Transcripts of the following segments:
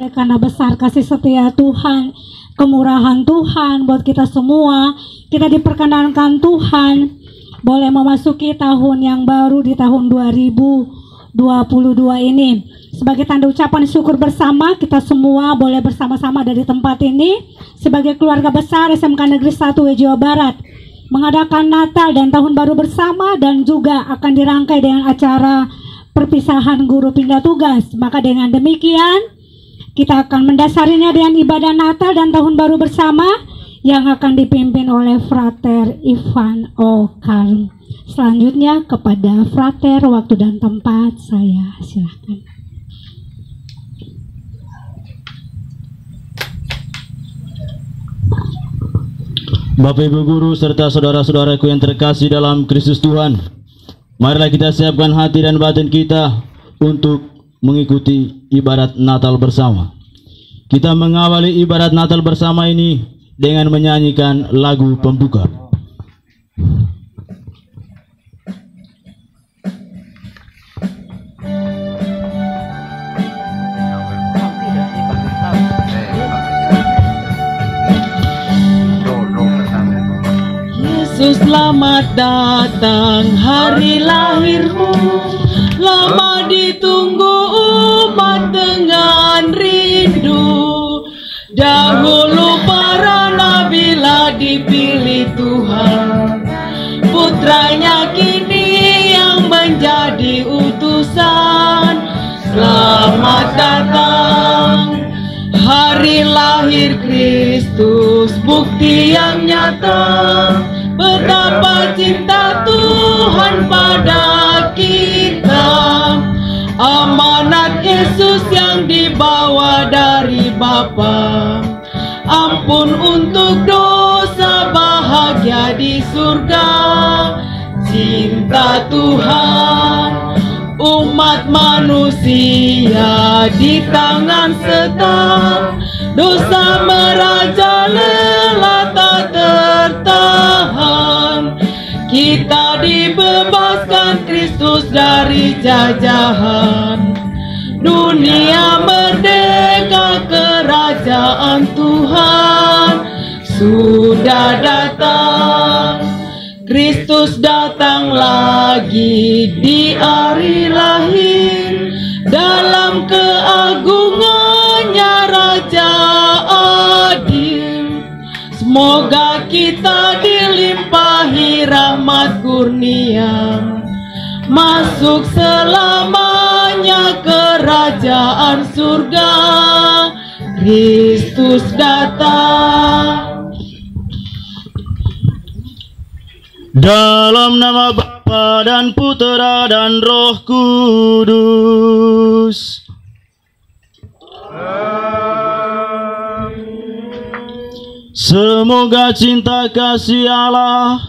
oleh karena besar kasih setia Tuhan, kemurahan Tuhan buat kita semua, kita diperkenankan Tuhan boleh memasuki tahun yang baru di tahun 2022 ini. Sebagai tanda ucapan syukur bersama, kita semua boleh bersama-sama dari tempat ini sebagai keluarga besar SMK Negeri 1 Jawa Barat mengadakan Natal dan Tahun Baru bersama, dan juga akan dirangkai dengan acara perpisahan guru pindah tugas. Maka dengan demikian kita akan mendasarinya dengan ibadah Natal dan Tahun Baru bersama yang akan dipimpin oleh Frater Ivan Okan. Selanjutnya kepada Frater, waktu dan tempat saya silakan. Bapak Ibu Guru serta saudara-saudaraku yang terkasih dalam Kristus Tuhan, marilah kita siapkan hati dan batin kita untuk mengikuti ibadat Natal bersama. Kita mengawali ibadat Natal bersama ini dengan menyanyikan lagu pembuka. Yesus, selamat datang hari lahirmu, lama ditunggu umat dengan rindu. Dahulu para nabilah dipilih Tuhan, putranya kini yang menjadi utusan. Selamat datang hari lahir Kristus, bukti yang nyata betapa cinta Tuhan pada kita. Amanat Yesus yang dibawa dari Bapa, ampun untuk dosa, bahagia di surga. Cinta Tuhan umat manusia di tangan setan, dosa merajalela tak tertahan. Kita dibebaskan Kristus dari jajahan, dunia merdeka, kerajaan Tuhan sudah datang. Kristus datang lagi di hari lahir, dalam keagungannya Raja adil. Semoga kita dilimpahi rahmat kurnia, masuk selamanya kerajaan surga. Kristus datang. Dalam nama Bapa dan Putera dan Roh Kudus. Semoga cinta kasih Allah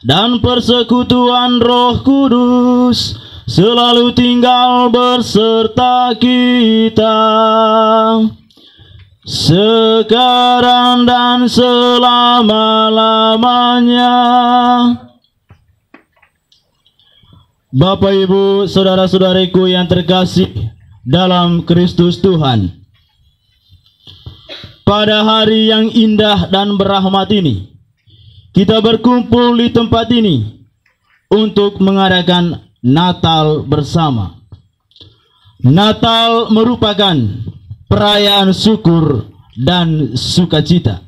dan persekutuan Roh Kudus selalu tinggal berserta kita, sekarang dan selama-lamanya. Bapak, Ibu, saudara-saudariku yang terkasih dalam Kristus Tuhan, pada hari yang indah dan berahmat ini, kita berkumpul di tempat ini untuk mengadakan Natal bersama. Natal merupakan perayaan syukur dan sukacita.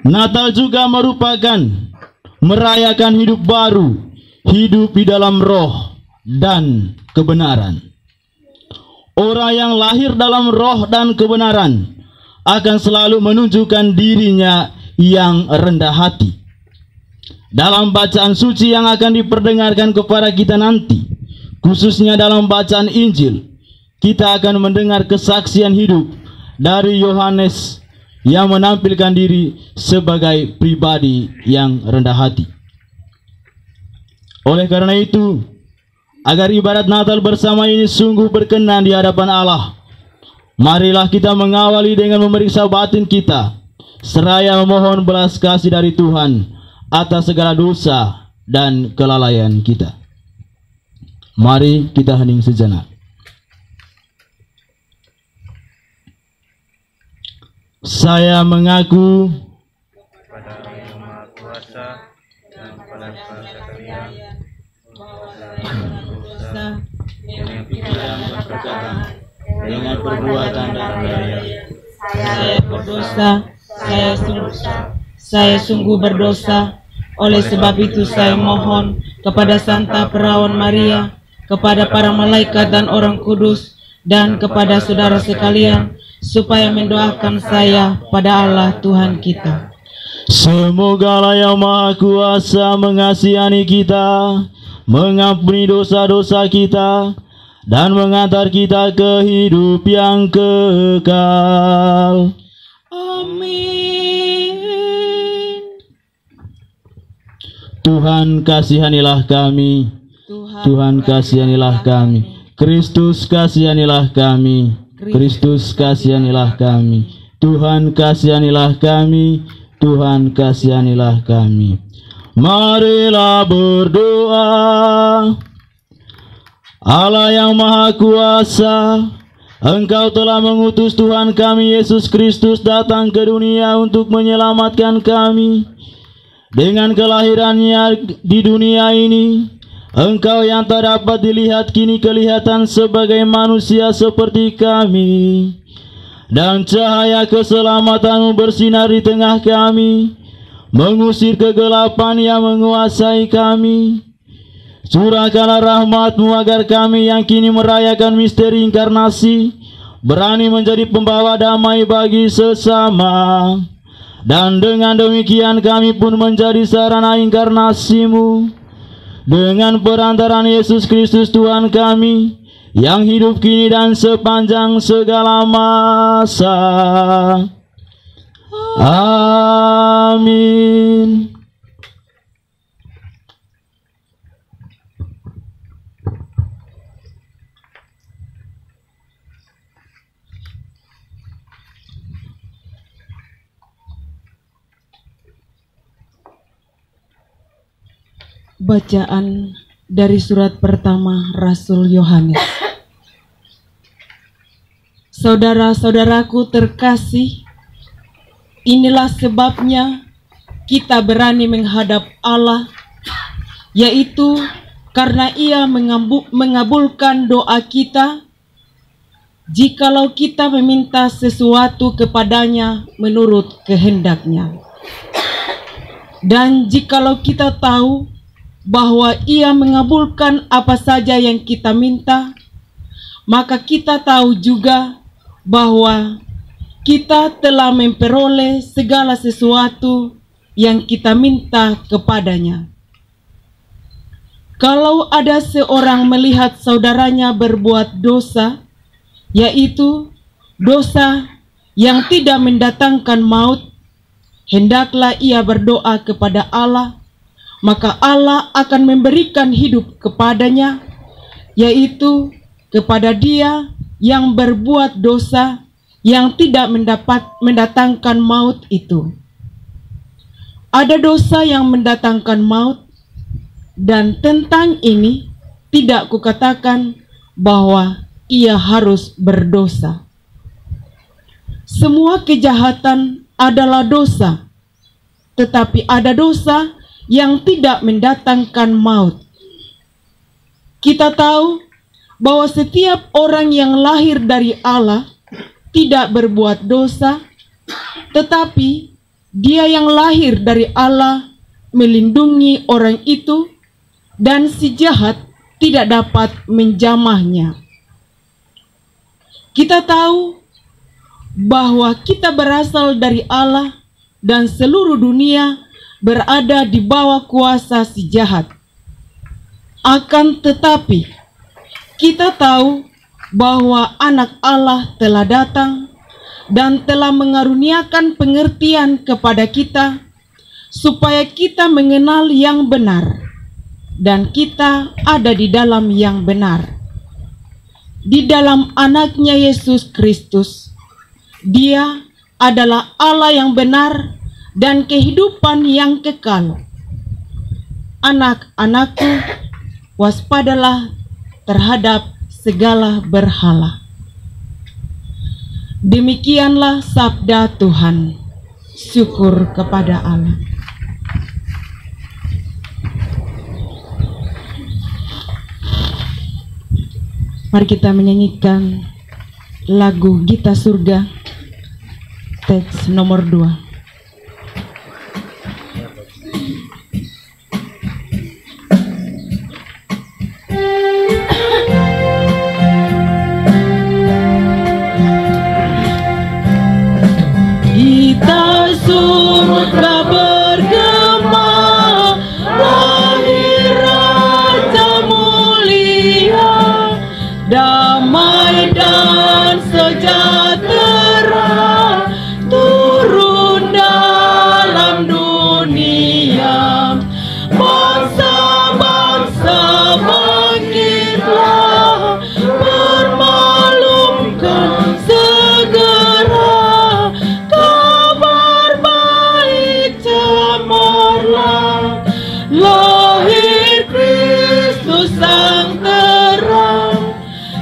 Natal juga merupakan merayakan hidup baru, hidup di dalam roh dan kebenaran. Orang yang lahir dalam roh dan kebenaran akan selalu menunjukkan dirinya yang rendah hati. Dalam bacaan suci yang akan diperdengarkan kepada kita nanti, khususnya dalam bacaan Injil, kita akan mendengar kesaksian hidup dari Yohanes yang menampilkan diri sebagai pribadi yang rendah hati. Oleh karena itu, agar ibadat Natal bersama ini sungguh berkenan di hadapan Allah, marilah kita mengawali dengan memeriksa batin kita, seraya memohon belas kasih dari Tuhan atas segala dosa dan kelalaian kita. Mari kita hening sejenak. Saya mengaku kepada Allah yang Maha Kuasa dan kepada bangsa kalian bahwa saya berdosa dengan pikiran dan perkataan, dengan perbuatan dan daya. Saya berdosa, saya sungguh berdosa. Oleh sebab itu saya mohon kepada Santa Perawan Maria, kepada para malaikat dan orang kudus, dan kepada saudara sekalian, supaya mendoakan saya pada Allah Tuhan kita. Semoga Allah yang Maha Kuasa mengasihani kita, mengampuni dosa-dosa kita, dan mengantar kita ke hidup yang kekal. Amin. Tuhan kasihanilah kami, Tuhan kasihanilah kami, Kristus kasihanilah kami, Kristus kasihanilah kami, Tuhan kasihanilah kami, Tuhan kasihanilah kami. Marilah berdoa. Allah yang Maha Kuasa, Engkau telah mengutus Tuhan kami Yesus Kristus datang ke dunia untuk menyelamatkan kami. Dengan kelahirannya di dunia ini, Engkau yang tak dapat dilihat kini kelihatan sebagai manusia seperti kami, dan cahaya keselamatanmu bersinar di tengah kami, mengusir kegelapan yang menguasai kami. Curahkanlah rahmat-Mu agar kami yang kini merayakan misteri inkarnasi berani menjadi pembawa damai bagi sesama. Dan dengan demikian kami pun menjadi sarana inkarnasi-Mu. Dengan perantaraan Yesus Kristus Tuhan kami, yang hidup kini dan sepanjang segala masa. Amin. Bacaan dari surat pertama Rasul Yohanes. Saudara-saudaraku terkasih, inilah sebabnya kita berani menghadap Allah, yaitu karena Ia mengabulkan doa kita jikalau kita meminta sesuatu kepadanya menurut kehendak-Nya. Dan jikalau kita tahu bahwa Ia mengabulkan apa saja yang kita minta, maka kita tahu juga bahwa kita telah memperoleh segala sesuatu yang kita minta kepadanya. Kalau ada seorang melihat saudaranya berbuat dosa, yaitu dosa yang tidak mendatangkan maut, hendaklah ia berdoa kepada Allah, maka Allah akan memberikan hidup kepadanya, yaitu kepada dia yang berbuat dosa yang tidak mendatangkan maut itu. Ada dosa yang mendatangkan maut, dan tentang ini tidak kukatakan bahwa ia harus berdosa. Semua kejahatan adalah dosa, tetapi ada dosa yang tidak mendatangkan maut. Kita tahu bahwa setiap orang yang lahir dari Allah tidak berbuat dosa, tetapi Dia yang lahir dari Allah melindungi orang itu, dan si jahat tidak dapat menjamahnya. Kita tahu bahwa kita berasal dari Allah dan seluruh dunia berada di bawah kuasa si jahat. Akan tetapi, kita tahu bahwa Anak Allah telah datang dan telah mengaruniakan pengertian kepada kita, supaya kita mengenal yang benar, dan kita ada di dalam yang benar. Di dalam Anaknya Yesus Kristus, Dia adalah Allah yang benar dan kehidupan yang kekal. Anak-anakku, waspadalah terhadap segala berhala. Demikianlah sabda Tuhan. Syukur kepada Allah. Mari kita menyanyikan lagu Gita Surga, teks nomor 2. Gita surga bergema, lahir Raja mulia, damai dan sejahtera turun dalam dunia. Bangsa-bangsa bangkitlah, bermalumkan segera, kabar baik cemerlang, lahir Kristus sang terang.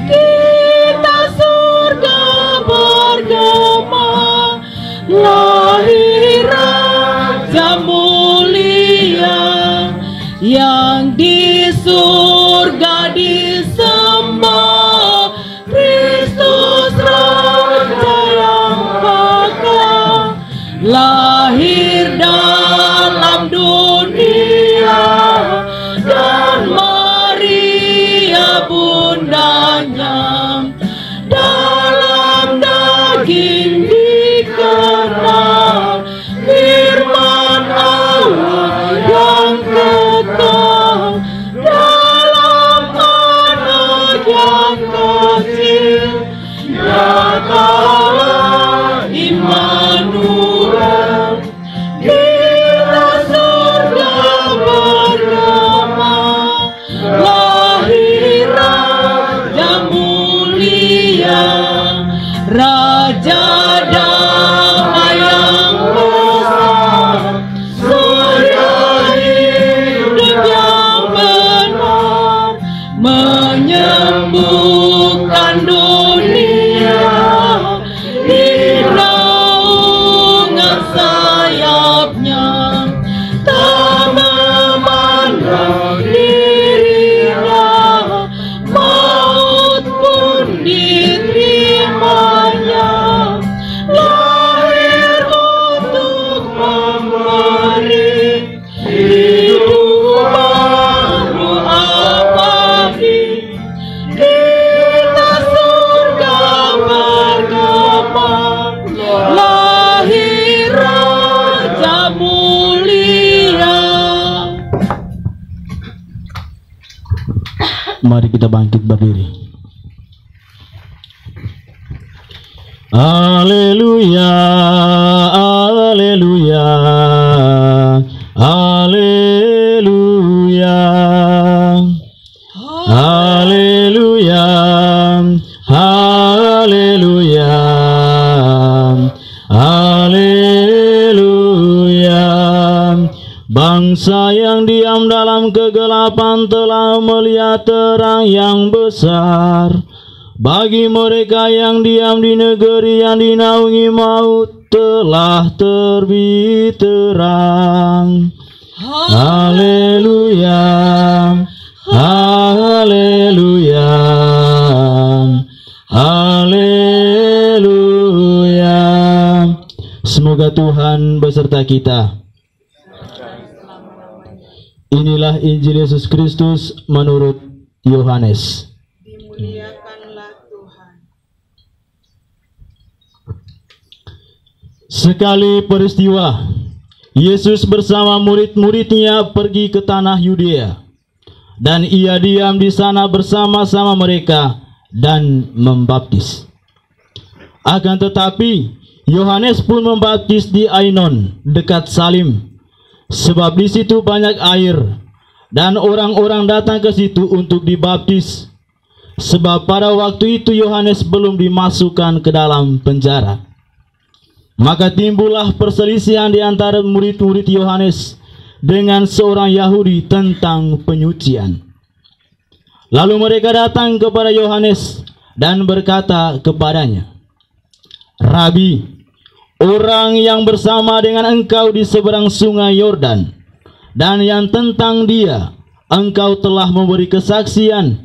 Kita surga bergema, lahir Raja mulia, yang di surga disembah, Kristus Raja yang kekal, lahir dalam dunia, dan Maria bundanya, dalam daging dikenal, firman Allah yang kekal, dalam anak yang kecil, nyatalah Immanuel. Kita surga bergema, lahir Raja mulia, Raja damai yang besar, surya hidup yang benar, menyembuhkan dunia di naungan sayapnya, tak memandang dirinya, maut pun diterimanya, lahir untuk memberi hidup baru abadi. Kita surga bergema, lahir Raja mulia. Mari kita bangkit berdiri. Haleluya, haleluya, haleluya, haleluya, haleluya, haleluya. Bangsa yang diam dalam kegelapan telah melihat terang yang besar. Bagi mereka yang diam di negeri yang dinaungi maut telah terbit terang. Haleluya, haleluya, haleluya. Semoga Tuhan beserta kita. Inilah Injil Yesus Kristus menurut Yohanes. Dimuliakanlah Tuhan. Sekali peristiwa, Yesus bersama murid-muridnya pergi ke tanah Yudea, dan ia diam di sana bersama-sama mereka dan membaptis. Akan tetapi, Yohanes pun membaptis di Ainon, dekat Salim, sebab di situ banyak air, dan orang-orang datang ke situ untuk dibaptis. Sebab pada waktu itu Yohanes belum dimasukkan ke dalam penjara. Maka timbullah perselisihan di antara murid-murid Yohanes dengan seorang Yahudi tentang penyucian. Lalu mereka datang kepada Yohanes dan berkata kepadanya, Rabi, orang yang bersama dengan engkau di seberang sungai Yordan, dan yang tentang dia engkau telah memberi kesaksian,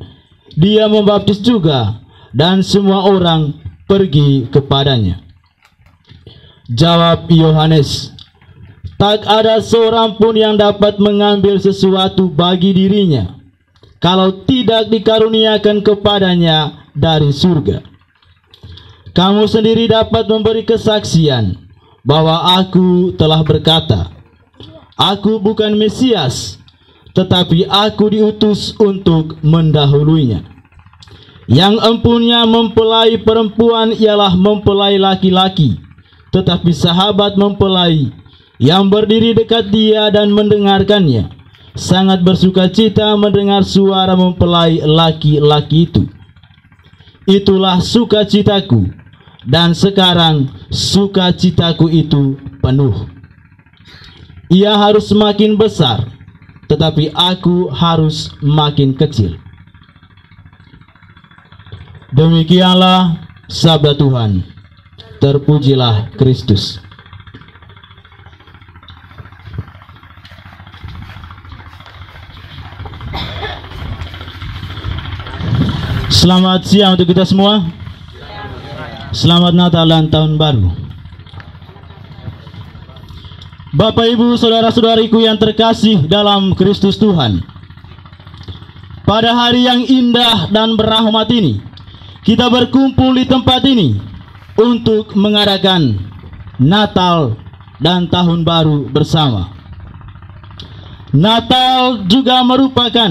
dia membaptis juga, dan semua orang pergi kepadanya. Jawab Yohanes, tak ada seorang pun yang dapat mengambil sesuatu bagi dirinya, kalau tidak dikaruniakan kepadanya dari surga. Kamu sendiri dapat memberi kesaksian bahwa aku telah berkata, aku bukan Mesias, tetapi aku diutus untuk mendahulunya. Yang empunya mempelai perempuan ialah mempelai laki-laki, tetapi sahabat mempelai yang berdiri dekat dia dan mendengarkannya sangat bersuka cita mendengar suara mempelai laki-laki itu. Itulah sukacitaku, dan sekarang sukacitaku itu penuh. Ia harus semakin besar, tetapi aku harus makin kecil. Demikianlah sabda Tuhan. Terpujilah Kristus. Selamat siang untuk kita semua. Selamat Natal dan Tahun Baru. Bapak, Ibu, saudara-saudariku yang terkasih dalam Kristus Tuhan, pada hari yang indah dan berrahmat ini, kita berkumpul di tempat ini untuk mengadakan Natal dan Tahun Baru bersama. Natal juga merupakan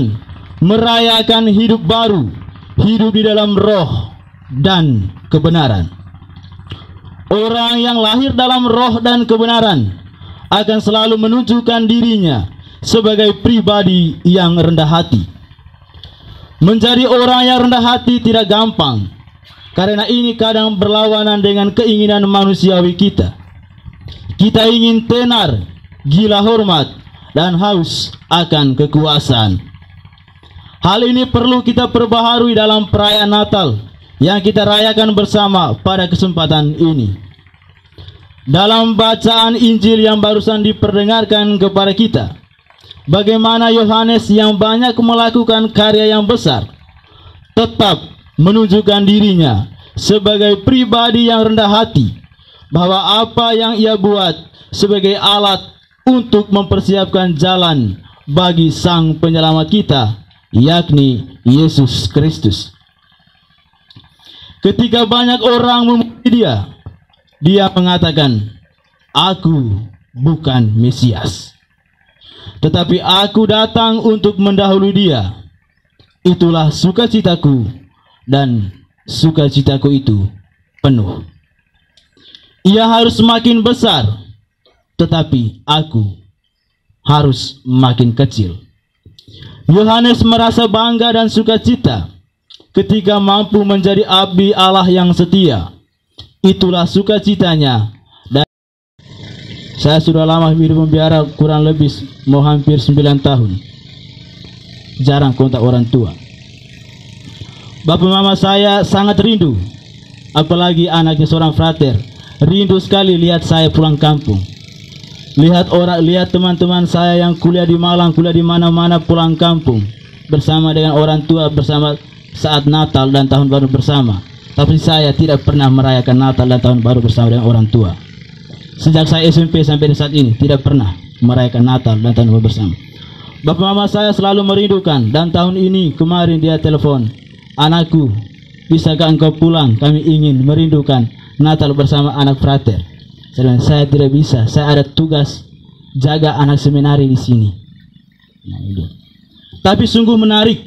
merayakan hidup baru, hidup di dalam roh dan kebenaran. Orang yang lahir dalam roh dan kebenaran akan selalu menunjukkan dirinya sebagai pribadi yang rendah hati. Menjadi orang yang rendah hati tidak gampang, karena ini kadang berlawanan dengan keinginan manusiawi kita. Kita ingin tenar, gila hormat, dan haus akan kekuasaan. Hal ini perlu kita perbaharui dalam perayaan Natal yang kita rayakan bersama pada kesempatan ini. Dalam bacaan Injil yang barusan diperdengarkan kepada kita, bagaimana Yohanes yang banyak melakukan karya yang besar tetap menunjukkan dirinya sebagai pribadi yang rendah hati, bahwa apa yang ia buat sebagai alat untuk mempersiapkan jalan bagi Sang Penyelamat kita, yakni Yesus Kristus. Ketika banyak orang memuji dia mengatakan, aku bukan Mesias, tetapi aku datang untuk mendahului dia. Itulah sukacitaku, dan sukacitaku itu penuh. Ia harus semakin besar, tetapi aku harus makin kecil. Yohanes merasa bangga dan sukacita ketika mampu menjadi abdi Allah yang setia. Itulah sukacitanya. Dan saya sudah lama hidup membiara, kurang lebih mau hampir 9 tahun. Jarang kontak orang tua. Bapak mama saya sangat rindu, apalagi anaknya seorang frater. Rindu sekali lihat saya pulang kampung. Lihat teman-teman saya yang kuliah di Malang, kuliah di mana-mana, pulang kampung bersama dengan orang tua, bersama saat Natal dan Tahun Baru bersama. Tapi saya tidak pernah merayakan Natal dan Tahun Baru bersama dengan orang tua. Sejak saya SMP sampai saat ini tidak pernah merayakan Natal dan Tahun Baru bersama. Bapak mama saya selalu merindukan, dan tahun ini kemarin dia telepon, anakku, bisakah engkau pulang? Kami ingin merindukan Natal bersama anak frater. Saya tidak bisa, saya ada tugas jaga anak seminari di sini. Tapi sungguh menarik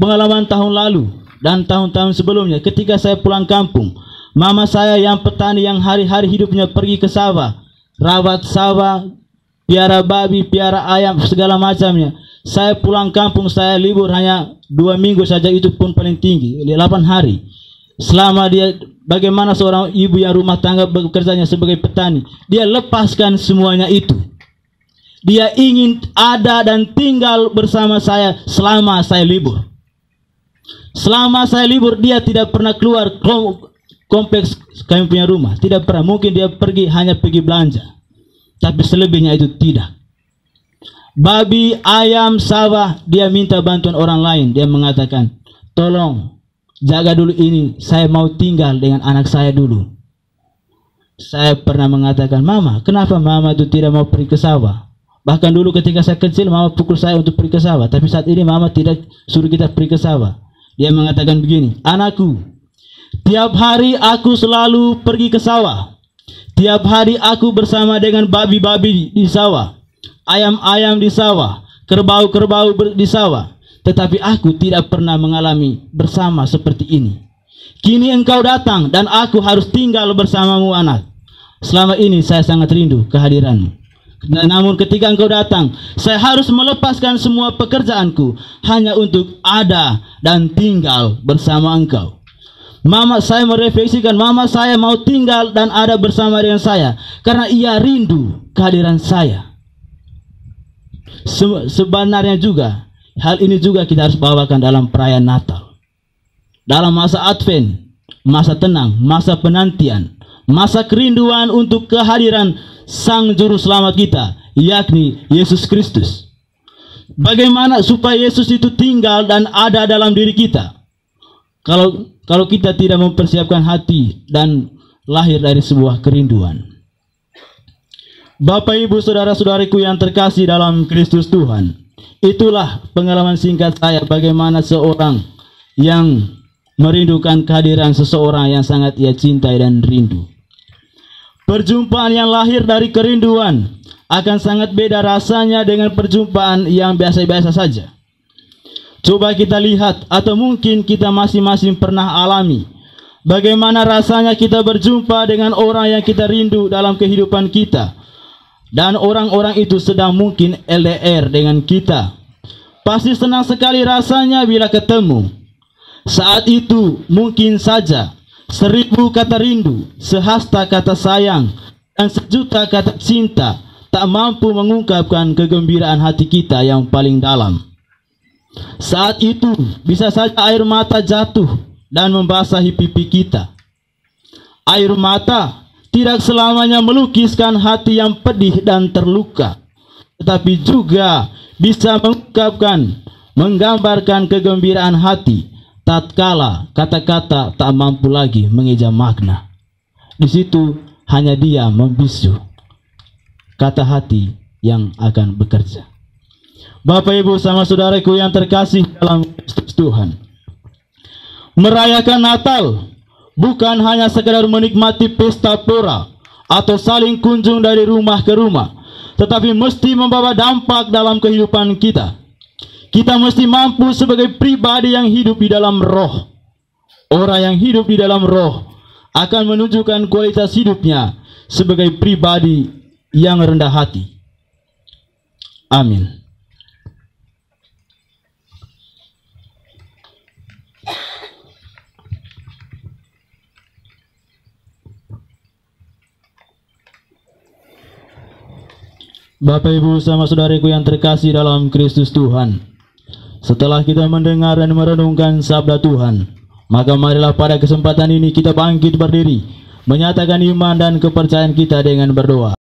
pengalaman tahun lalu dan tahun-tahun sebelumnya ketika saya pulang kampung. Mama saya yang petani yang hari-hari hidupnya pergi ke sawah, rawat sawah, piara babi, piara ayam, segala macamnya. Saya pulang kampung, saya libur hanya 2 minggu saja, itu pun paling tinggi 8 hari. Selama dia, bagaimana seorang ibu yang rumah tangga bekerjanya sebagai petani, dia lepaskan semuanya itu. Dia ingin ada dan tinggal bersama saya selama saya libur. Selama saya libur dia tidak pernah keluar kompleks kami punya rumah. Tidak pernah. Mungkin dia hanya pergi belanja. Tapi selebihnya itu tidak. Babi, ayam, sawah, dia minta bantuan orang lain. Dia mengatakan, tolong jaga dulu ini. Saya mau tinggal dengan anak saya dulu. Saya pernah mengatakan, Mama, kenapa Mama itu tidak mau pergi ke sawah? Bahkan dulu ketika saya kecil, Mama pukul saya untuk pergi ke sawah. Tapi saat ini Mama tidak suruh kita pergi ke sawah. Dia mengatakan begini, anakku, tiap hari aku selalu pergi ke sawah. Tiap hari aku bersama dengan babi-babi di sawah, ayam-ayam di sawah, kerbau-kerbau di sawah. Tetapi aku tidak pernah mengalami bersama seperti ini. Kini engkau datang dan aku harus tinggal bersamamu, anak. Selama ini saya sangat rindu kehadiranmu. Namun ketika engkau datang, saya harus melepaskan semua pekerjaanku hanya untuk ada dan tinggal bersama engkau. Mama saya merefleksikan, Mama saya mau tinggal dan ada bersama dengan saya karena ia rindu kehadiran saya. Sebenarnya juga hal ini juga kita harus bawakan dalam perayaan Natal. Dalam masa Advent, masa tenang, masa penantian, masa kerinduan untuk kehadiran Sang Juru Selamat kita, yakni Yesus Kristus. Bagaimana supaya Yesus itu tinggal dan ada dalam diri kita? Kalau kita tidak mempersiapkan hati dan lahir dari sebuah kerinduan. Bapak, Ibu, saudara-saudariku yang terkasih dalam Kristus Tuhan, itulah pengalaman singkat saya bagaimana seorang yang merindukan kehadiran seseorang yang sangat ia cintai dan rindu. Perjumpaan yang lahir dari kerinduan akan sangat beda rasanya dengan perjumpaan yang biasa-biasa saja. Coba kita lihat, atau mungkin kita masing-masing pernah alami, bagaimana rasanya kita berjumpa dengan orang yang kita rindu dalam kehidupan kita. Dan orang-orang itu sedang mungkin LDR dengan kita. Pasti senang sekali rasanya bila ketemu. Saat itu mungkin saja 1000 kata rindu, sehasta kata sayang, dan 1.000.000 kata cinta tak mampu mengungkapkan kegembiraan hati kita yang paling dalam. Saat itu bisa saja air mata jatuh dan membasahi pipi kita. Air mata tidak selamanya melukiskan hati yang pedih dan terluka, tetapi juga bisa menggambarkan kegembiraan hati tatkala kata-kata tak mampu lagi mengeja makna. Di situ hanya Dia membisu kata hati yang akan bekerja. Bapak, Ibu, sama saudaraku yang terkasih dalam Kristus Tuhan, merayakan Natal bukan hanya sekedar menikmati pesta pora atau saling kunjung dari rumah ke rumah, tetapi mesti membawa dampak dalam kehidupan kita. Kita mesti mampu sebagai pribadi yang hidup di dalam roh. Orang yang hidup di dalam roh akan menunjukkan kualitas hidupnya sebagai pribadi yang rendah hati. Amin. Bapak, Ibu, sama saudariku yang terkasih dalam Kristus Tuhan, setelah kita mendengar dan merenungkan sabda Tuhan, maka marilah pada kesempatan ini kita bangkit berdiri, menyatakan iman dan kepercayaan kita dengan berdoa.